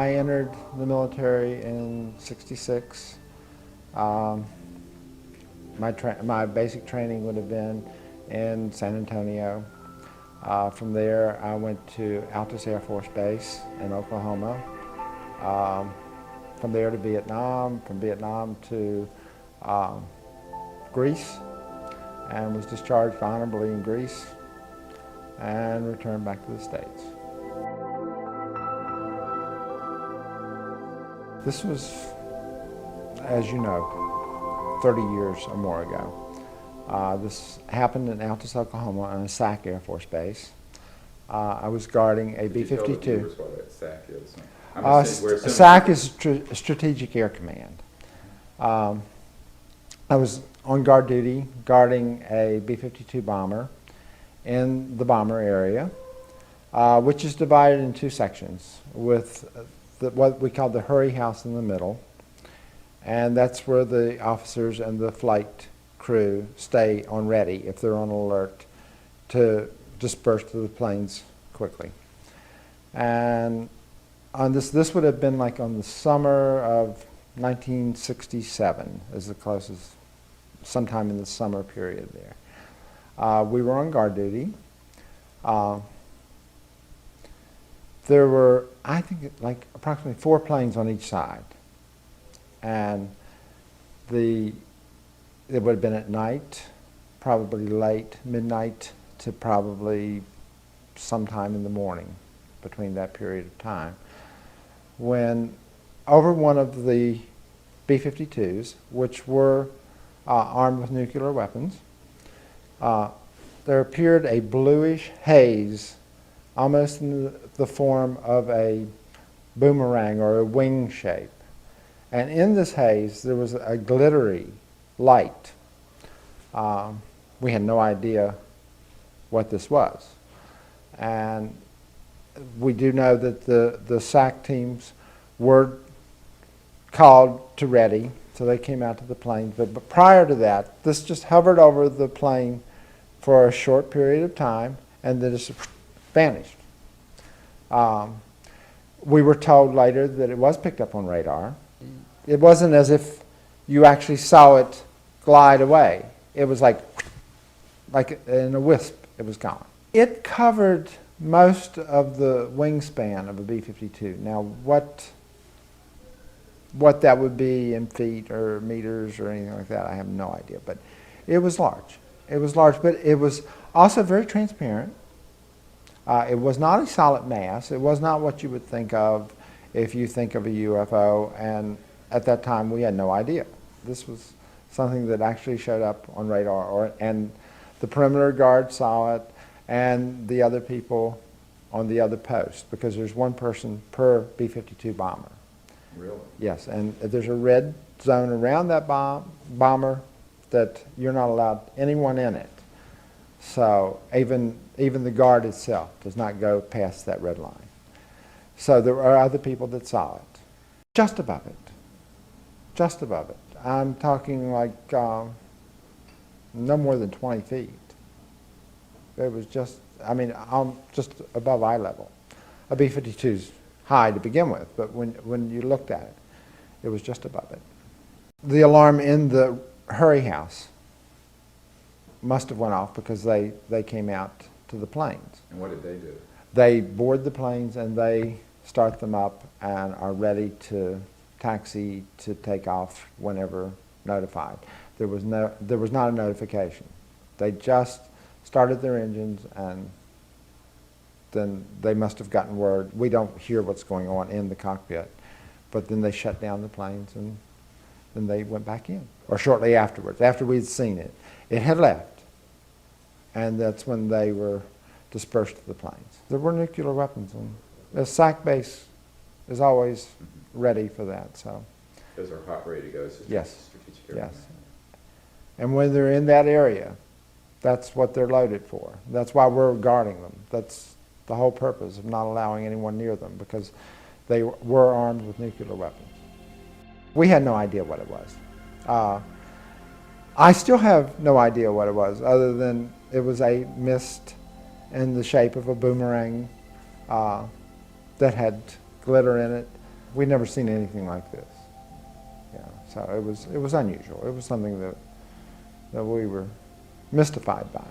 I entered the military in '66. My basic training would have been in San Antonio. From there, I went to Altus Air Force Base in Oklahoma. From there to Vietnam, from Vietnam to Greece, and was discharged honorably in Greece and returned back to the States. This was, as you know, 30 years or more ago. This happened in Altus, Oklahoma on a SAC Air Force Base. I was guarding a B-52. SAC is? SAC is Strategic Air Command. I was on guard duty guarding a B-52 bomber in the bomber area, which is divided in two sections with what we call the hurry house in the middle, and that's where the officers and the flight crew stay on ready if they're on alert to disperse to the planes quickly. And on this would have been like on the summer of 1967 is the closest, sometime in the summer period there. We were on guard duty. There were, I think, like approximately 4 planes on each side. And it would have been at night, probably late, midnight to probably sometime in the morning, between that period of time, when over one of the B-52s, which were armed with nuclear weapons, there appeared a bluish haze, almost in the form of a boomerang or a wing shape. And in this haze, there was a glittery light. We had no idea what this was. And we do know that the SAC teams were called to ready, so they came out to the plane. But prior to that, this just hovered over the plane for a short period of time and then just vanished. We were told later that it was picked up on radar. It wasn't as if you actually saw it glide away. It was like in a wisp, it was gone. It covered most of the wingspan of a B-52. Now, what that would be in feet or meters or anything like that, I have no idea. But it was large. It was large, but it was also very transparent. It was not a solid mass. It was not what you would think of if you think of a UFO, and at that time we had no idea. This was something that actually showed up on radar, and the perimeter guard saw it, and the other people on the other post, because there's one person per B-52 bomber. Really? Yes, and there's a red zone around that bomber that you're not allowed anyone in it. So even the guard itself does not go past that red line. So there are other people that saw it. Just above it. Just above it. I'm talking like no more than 20 feet. It was just, I mean, just above eye level. A B-52's high to begin with, but when you looked at it, it was just above it. The alarm in the hurry house must have went off because they came out to the planes. And what did they do? They board the planes and they start them up and are ready to taxi to take off whenever notified. There was not a notification. They just started their engines, and then they must have gotten word. We don't hear what's going on in the cockpit, but then they shut down the planes and then they went back in. Or shortly afterwards, after we'd seen it. It had left, and that's when they were dispersed to the planes. There were nuclear weapons, and the SAC base is always ready for that. So those are hot, ready to go. So yes, strategic area. yes. And when they're in that area, that's what they're loaded for. That's why we're guarding them. That's the whole purpose of not allowing anyone near them, because they were armed with nuclear weapons. We had no idea what it was. I still have no idea what it was, other than it was a mist in the shape of a boomerang that had glitter in it. we'd never seen anything like this. Yeah, so it was unusual. It was something that we were mystified by.